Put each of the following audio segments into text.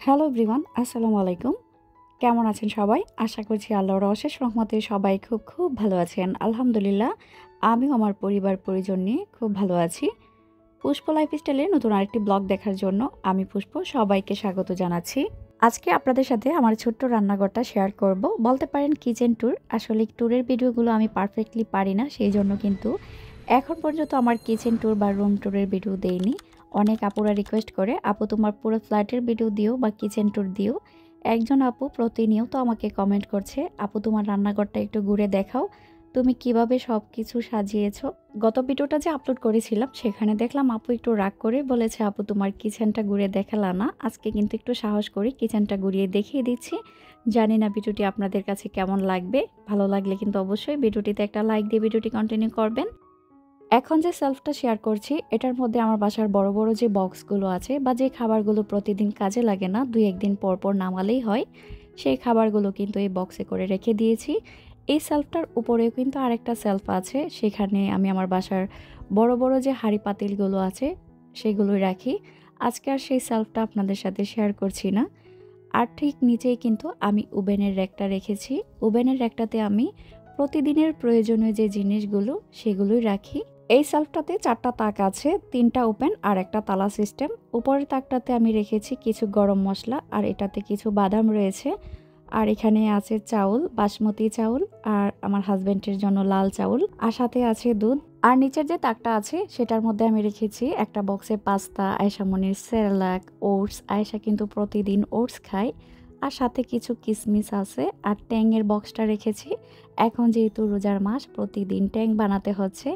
Hello everyone, আসসালামু আলাইকুম। কেমন আছেন সবাই? আশা করছি আল্লাহর অশেষ রহমতে সবাই খুব ভালো আছেন। আলহামদুলিল্লাহ, আমিও আমার পরিবার-পরিজন নিয়ে খুব ভালো আছি। পুষ্প লাইফস্টাইলের নতুন আরেকটি ব্লগ দেখার জন্য আমি পুষ্প সবাইকে স্বাগত জানাচ্ছি। আজকে আপনাদের সাথে আমার ছোট্ট রান্নাঘরটা শেয়ার করব। বলতে পারেন কিচেন ট্যুর। আসলে ট্যুরের ভিডিওগুলো আমি পারফেক্টলি পারি না, সেইজন্য কিন্তু এখন পর্যন্ত আমার কিচেন ট্যুর বা রুম ট্যুরের ভিডিও দেইনি। অনেক আপুরা রিকোয়েস্ট করে, আপু তোমার পুরো ফ্ল্যাটের ভিডিও দিও বা কিচেন ট্যুর দিও। একজন আপু প্রতিনিয়ত আমাকে কমেন্ট করছে, আপু তোমার রান্নাঘরটা একটু ঘুরে দেখাও, তুমি কিভাবে সবকিছু সাজিয়েছো। গত ভিডিওটা যে আপলোড করেছিলাম সেখানে দেখলাম আপু একটু রাগ করে বলেছে, আপু তোমার কিচেনটা ঘুরে দেখালা না। আজকে কিন্তু একটু সাহস করি কিচেনটা ঘুরিয়ে দেখিয়ে দিচ্ছি। জানি না ভিডিওটি আপনাদের কাছে কেমন লাগবে। ভালো লাগলে কিন্তু অবশ্যই ভিডিওটিতে একটা লাইক দিয়ে ভিডিওটি কন্টিনিউ করবেন। এখন যে সেলফটা শেয়ার করছি এটার মধ্যে আমার বাসার বড় বড় যে বক্সগুলো আছে বা যে খাবারগুলো প্রতিদিন কাজে লাগে না, 2-1 দিন পর পর নামালেই হয়, সেই খাবারগুলো কিন্তু এই বক্সে করে রেখে দিয়েছি। এই সেলফটার উপরেও কিন্তু আরেকটা সেলফ আছে, সেখানে আমি আমার বাসার বড় বড় যে হাঁড়ি পাতিলগুলো আছে সেগুলোই রাখি। আজকে আর সেই সেলফটা আপনাদের সাথে শেয়ার করছি না। আর ঠিক নিচেই কিন্তু আমি ওভেনের র্যাকটা রেখেছি। ওভেনের র্যাকটাতে আমি প্রতিদিনের প্রয়োজনীয় যে জিনিসগুলো সেগুলোই রাখি। এই সেলফটাতে 4টা তাক আছে, 3টা ওপেন আর একটা তালা সিস্টেম। উপরের তাকটাতে আমি রেখেছি কিছু গরম মশলা আর এটাতে কিছু বাদাম রয়েছে। আর এখানে আছে চাউল, বাসমতি চাউল, আর আমার হাজবেন্ডের জন্য লাল চাউল, আর সাথে আছে দুধ। আর নিচের যে তাকটা আছে সেটার মধ্যে আমি রেখেছি একটা বক্সে পাস্তা, আয়েশা মনির সেরেলাক, ওটস। আয়েশা কিন্তু প্রতিদিন ওটস খায়। আর সাথে কিছু কিশমিশ আছে। আর ট্যাংয়ের বক্সটা রেখেছি, এখন যেহেতু রোজার মাস প্রতিদিন ট্যাং বানাতে হচ্ছে।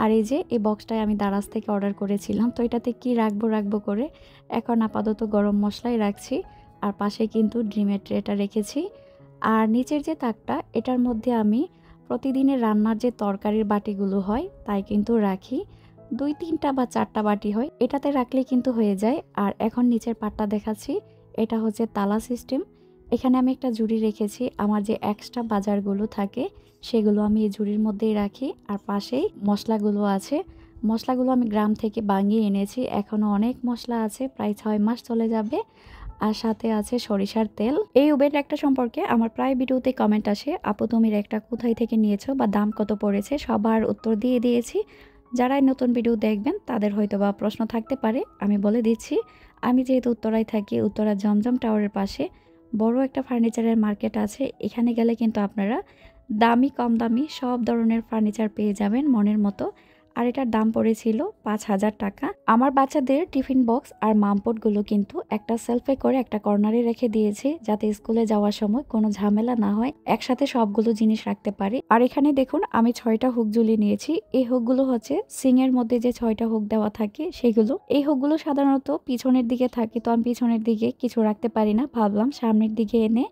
আর এই যে এই বক্সটায় আমি দারাজ থেকে অর্ডার করেছিলাম, তো এটাতে কি রাখবো করে এখন আপাতত গরম মশলাই রাখছি। আর পাশে কিন্তু ডিমের ট্রেটা রেখেছি। আর নিচের যে তাকটা এটার মধ্যে আমি প্রতিদিনের রান্নার যে তরকারির বাটিগুলো হয় তাই কিন্তু রাখি। 2-3টা বা 4টা বাটি হয়, এটাতে রাখলে কিন্তু হয়ে যায়। আর এখন নিচের পাটটা দেখাচ্ছি, এটা হচ্ছে তালা সিস্টেম। এখানে আমি একটা ঝুড়ি রেখেছি, আমার যে এক্সট্রা বাজারগুলো থাকে সেগুলো আমি এই ঝুড়ির মধ্যেই রাখি। আর পাশেই মশলাগুলো আছে, মশলাগুলো আমি গ্রাম থেকে বানিয়ে এনেছি, এখনও অনেক মশলা আছে, প্রায় 6 মাস চলে যাবে। আর সাথে আছে সরিষার তেল। এই উবের একটা সম্পর্কে আমার প্রায় ভিডিওতে কমেন্ট আসে, আপু তুমি একটা কোথায় থেকে নিয়েছো বা দাম কত পড়েছে, সবার উত্তর দিয়ে দিয়েছি। যারাই নতুন ভিডিও দেখবেন তাদের হয়তো বা প্রশ্ন থাকতে পারে, আমি বলে দিচ্ছি। আমি যেহেতু উত্তরায় থাকি, উত্তরা জমজম টাওয়ারের পাশে বড় একটা ফার্নিচারের মার্কেট আছে। এখানে গেলে কিন্তু আপনারা দামি কম দামি সব ধরনের ফার্নিচার পেয়ে যাবেন মনের মতো। আর এটার দাম পড়েছিল 5,000 টাকা। আমার বাচ্চাদের টিফিন বক্স আর মামপটগুলো কিন্তু একটা সেলফে করে একটা কর্নারে রেখে দিয়েছি, যাতে স্কুলে যাওয়ার সময় কোনো ঝামেলা না হয়, একসাথে সবগুলো জিনিস রাখতে পারি। আর এখানে দেখুন আমি 6টা হুক ঝুলিয়ে নিয়েছি। এই হুকগুলো হচ্ছে সিংয়ের মধ্যে যে 6টা হুক দেওয়া থাকে সেগুলো। এই হুকগুলো সাধারণত পিছনের দিকে থাকে, তো আমি পিছনের দিকে কিছু রাখতে পারি না, ভাবলাম সামনের দিকে এনে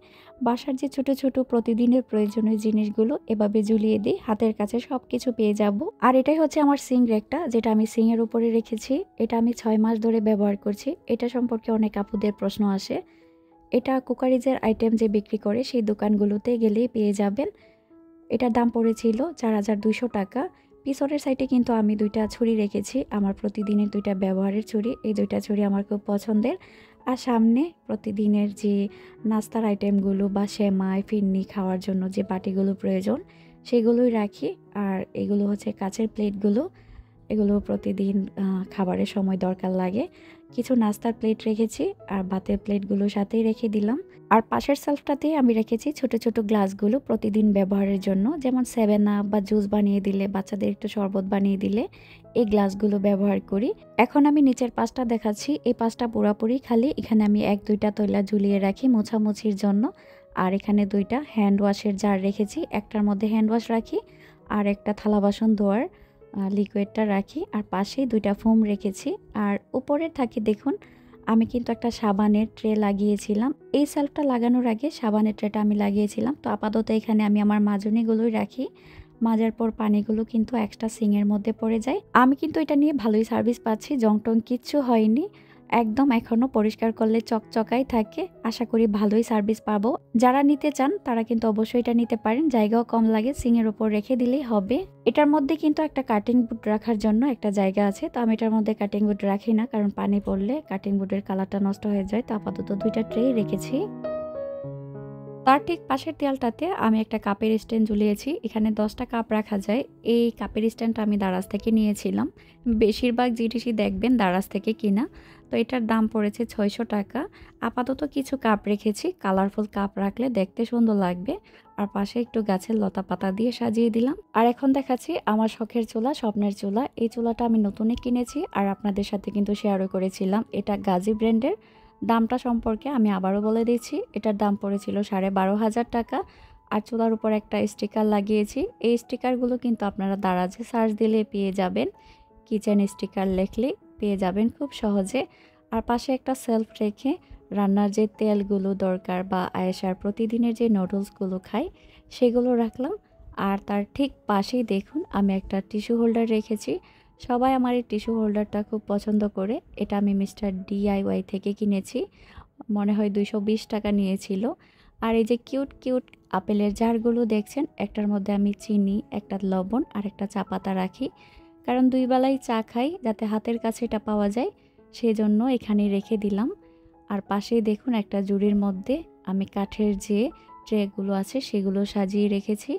বাসার যে ছোট ছোট প্রতিদিনের প্রয়োজনীয় জিনিসগুলো এভাবে ঝুলিয়ে দিই, হাতের কাছে সবকিছু পেয়ে যাব। আর এটাই হচ্ছে আমার সিং রেকটা, যেটা আমি সিং এর উপরে রেখেছি। এটা আমি 6 মাস ধরে ব্যবহার করছি। এটা সম্পর্কে অনেক আপুদের প্রশ্ন আসে। এটা কুকারিজের আইটেম যে বিক্রি করে সেই দোকানগুলোতে গেলেই পেয়ে যাবেন। এটার দাম পড়েছিল 4,200 টাকা। পিছনের সাইডে কিন্তু আমি 2টা ছুরি রেখেছি, আমার প্রতিদিনের 2টা ব্যবহারের ছুরি। এই 2টা ছুরি আমার খুব পছন্দের। আর সামনে প্রতিদিনের যে নাস্তার আইটেমগুলো বা সেমাই, ফিরনি খাওয়ার জন্য যে বাটিগুলো প্রয়োজন সেগুলোই রাখি। আর এগুলো হচ্ছে কাচের প্লেটগুলো, এগুলো প্রতিদিন খাবারের সময় দরকার লাগে। কিছু নাস্তার প্লেট রেখেছি আর ভাতের প্লেটগুলো সাথেই রেখে দিলাম। আর পাশের সেলফটাতে আমি রেখেছি ছোট ছোট গ্লাসগুলো প্রতিদিন ব্যবহারের জন্য, যেমন 7 আপ বা জুস বানিয়ে দিলে, বাচ্চাদের একটু শরবত বানিয়ে দিলে এই গ্লাসগুলো ব্যবহার করি। এখন আমি নিচের পাশটা দেখাচ্ছি, এই পাশটা পুরাপুরি খালি। এখানে আমি 1-2টা তৈলা ঝুলিয়ে রাখি মোছামুছির জন্য। আর এখানে 2টা হ্যান্ড ওয়াশের জার রেখেছি, একটার মধ্যে হ্যান্ড ওয়াশ রাখি আর একটা থালা বাসন ধোয়ার লিকুইডটা রাখি। আর পাশেই 2টা ফোম রেখেছি। আর উপরে থাকে দেখুন আমি কিন্তু একটা সাবানের ট্রে লাগিয়েছিলাম, এই সেলফটা লাগানোর আগে সাবানের ট্রেটা আমি লাগিয়েছিলাম। তো আপাতত এখানে আমি আমার মাজনিগুলোই রাখি, মাজার পর পানিগুলো কিন্তু এক্সট্রা সিংয়ের মধ্যে পড়ে যায়। আমি কিন্তু এটা নিয়ে ভালোই সার্ভিস পাচ্ছি, জং টং কিচ্ছু হয়নি। একদম এখনও পরিষ্কার করলে চকচকাই থাকে। আশা করি ভালোই সার্ভিস পাবো। যারা নিতে চান তারা কিন্তু অবশ্যই এটা নিতে পারেন। জায়গাও কম লাগে, সিংয়ের ওপর রেখে দিলেই হবে। এটার মধ্যে কিন্তু একটা কাটিং বোর্ড রাখার জন্য একটা জায়গা আছে, তো আমি এটার মধ্যে কাটিং বোর্ড রাখি না, কারণ পানি পড়লে কাটিং বোর্ডের কালারটা নষ্ট হয়ে যায়। তো আপাতত 2টা ট্রে রেখেছি। তার ঠিক পাশের দেয়ালটাতে আমি একটা কাপের স্ট্যান্ড ঝুলিয়েছি। এখানে 10টা কাপ রাখা যায়। এই কাপের স্ট্যান্ডটা আমি দারাজ থেকে নিয়েছিলাম। বেশিরভাগ জিনিসই দেখবেন দারাজ থেকে কিনা। তো এটার দাম পড়েছে 600 টাকা। আপাতত কিছু কাপ রেখেছি, কালারফুল কাপ রাখলে দেখতে সুন্দর লাগবে। আর পাশে একটু গাছের লতা পাতা দিয়ে সাজিয়ে দিলাম। আর এখন দেখাচ্ছি আমার শখের চুলা, স্বপ্নের চুলা। এই চুলাটা আমি নতুনই কিনেছি আর আপনাদের সাথে কিন্তু শেয়ারও করেছিলাম। এটা গাজী ব্র্যান্ডের। দামটা সম্পর্কে আমি আবারও বলে দিচ্ছি। এটার দাম পড়েছিল 12,500 টাকা। আর চুলার উপর একটা স্টিকার লাগিয়েছি। এই স্টিকারগুলো কিন্তু আপনারা দারাজে সার্চ দিলে পেয়ে যাবেন। কিচেন স্টিকার লিখলে পেয়ে যাবেন খুব সহজে। আর পাশে একটা সেলফ রেখে রান্নার যে তেলগুলো দরকার বা আয়েশার প্রতিদিনের যে নুডলসগুলো খাই সেগুলো রাখলাম। আর তার ঠিক পাশেই দেখুন আমি একটা টিস্যু হোল্ডার রেখেছি। সবাই আমার এই টিস্যু হোল্ডারটা খুব পছন্দ করে। এটা আমি মিস্টার DIY থেকে কিনেছি। মনে হয় 220 টাকা নিয়েছিল। আর এই যে কিউট কিউট আপেলের জারগুলো দেখছেন, একটার মধ্যে আমি চিনি, একটা লবণ আর একটা চা পাতা রাখি। কারণ 2 বেলাই চা খাই, যাতে হাতের কাছে এটা পাওয়া যায় সেজন্য এখানে রেখে দিলাম। আর পাশেই দেখুন একটা ঝুড়ির মধ্যে আমি কাঠের যে ট্রেগুলো আছে সেগুলো সাজিয়ে রেখেছি।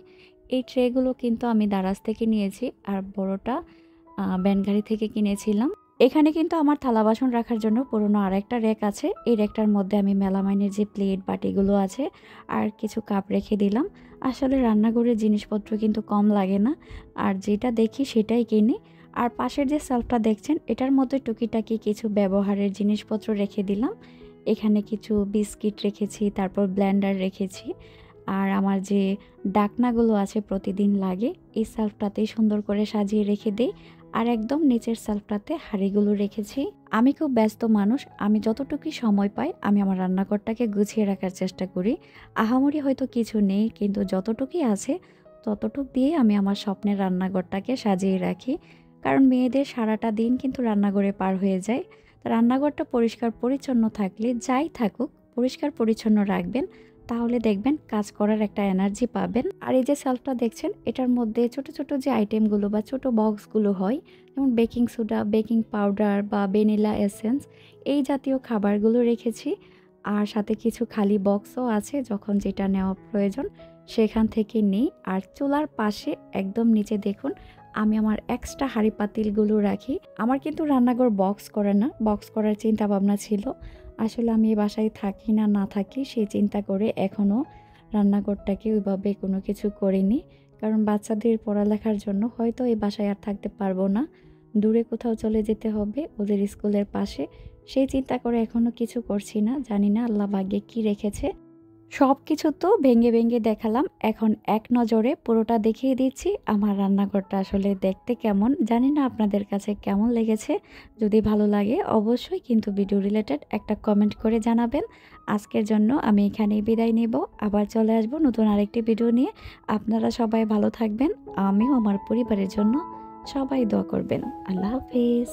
এই ট্রেগুলো কিন্তু আমি দারাজ থেকে নিয়েছি আর বড়টা ব্যানগাড়ি থেকে কিনেছিলাম। এখানে কিন্তু আমার থালা বাসন রাখার জন্য পুরনো আরেকটা র্যাক আছে। এই র্যাকটার মধ্যে আমি মেলামাইনের যে প্লেট বাটিগুলো আছে আর কিছু কাপ রেখে দিলাম। আসলে রান্নাঘরের জিনিসপত্র কিন্তু কম লাগে না, আর যেটা দেখি সেটাই কিনি। আর পাশের যে সেলফটা দেখছেন এটার মধ্যে টুকিটাকি কিছু ব্যবহারের জিনিসপত্র রেখে দিলাম। এখানে কিছু বিস্কিট রেখেছি, তারপর ব্লেন্ডার রেখেছি। আর আমার যে ডাকনাগুলো আছে প্রতিদিন লাগে, এই সেলফটাতেই সুন্দর করে সাজিয়ে রেখে দেই। আর একদম নিচের সেলফটাতে হাঁড়িগুলো রেখেছি। আমি খুব ব্যস্ত মানুষ, আমি যতটুকুই সময় পাই আমি আমার রান্নাঘরটাকে গুছিয়ে রাখার চেষ্টা করি। আহামরি হয়তো কিছু নেই, কিন্তু যতটুকুই আছে ততটুক দিয়ে আমি আমার স্বপ্নের রান্নাঘরটাকে সাজিয়ে রাখি। কারণ মেয়েদের সারাটা দিন কিন্তু রান্নাঘরে পার হয়ে যায়। রান্নাঘরটা পরিষ্কার পরিচ্ছন্ন থাকলে যাই থাকুক পরিষ্কার পরিচ্ছন্ন রাখবেন, তাহলে দেখবেন কাজ করার একটা এনার্জি পাবেন। আর এই যে সেলফটা দেখছেন এটার মধ্যে ছোট ছোট যে আইটেমগুলো বা ছোট বক্সগুলো হয়, যেমন বেকিং সোডা, বেকিং পাউডার বা ভ্যানিলা এসেন্স, এই জাতীয় খাবারগুলো রেখেছি। আর সাথে কিছু খালি বক্সও আছে, যখন যেটা নেওয়া প্রয়োজন সেখান থেকে নিই। আর চুলার পাশে একদম নিচে দেখুন আমি আমার এক্সট্রা হাঁড়ি পাতিলগুলো রাখি। আমার কিন্তু রান্নাঘর বক্স করে না, বক্স করার চিন্তা ভাবনা ছিল। আসলে আমি এই বাসায় থাকি না না থাকি সেই চিন্তা করে এখনও রান্নাঘরটাকে ওইভাবে কোনো কিছু করিনি। কারণ বাচ্চাদের পড়ালেখার জন্য হয়তো এই বাসায় আর থাকতে পারবো না, দূরে কোথাও চলে যেতে হবে ওদের স্কুলের পাশে। সেই চিন্তা করে এখনও কিছু করছি না। জানি না আল্লাহ ভাগ্যে কী রেখেছে। সব কিছু তো ভেঙে ভেঙে দেখালাম, এখন এক নজরে পুরোটা দেখিয়ে দিচ্ছি আমার রান্নাঘরটা আসলে দেখতে কেমন। জানি না আপনাদের কাছে কেমন লেগেছে। যদি ভালো লাগে অবশ্যই কিন্তু ভিডিও রিলেটেড একটা কমেন্ট করে জানাবেন। আজকের জন্য আমি এখানেই বিদায় নেব, আবার চলে আসব নতুন আরেকটি ভিডিও নিয়ে। আপনারা সবাই ভালো থাকবেন, আমিও আমার পরিবারের জন্য সবাই দোয়া করবেন। আল্লাহ হাফিজ।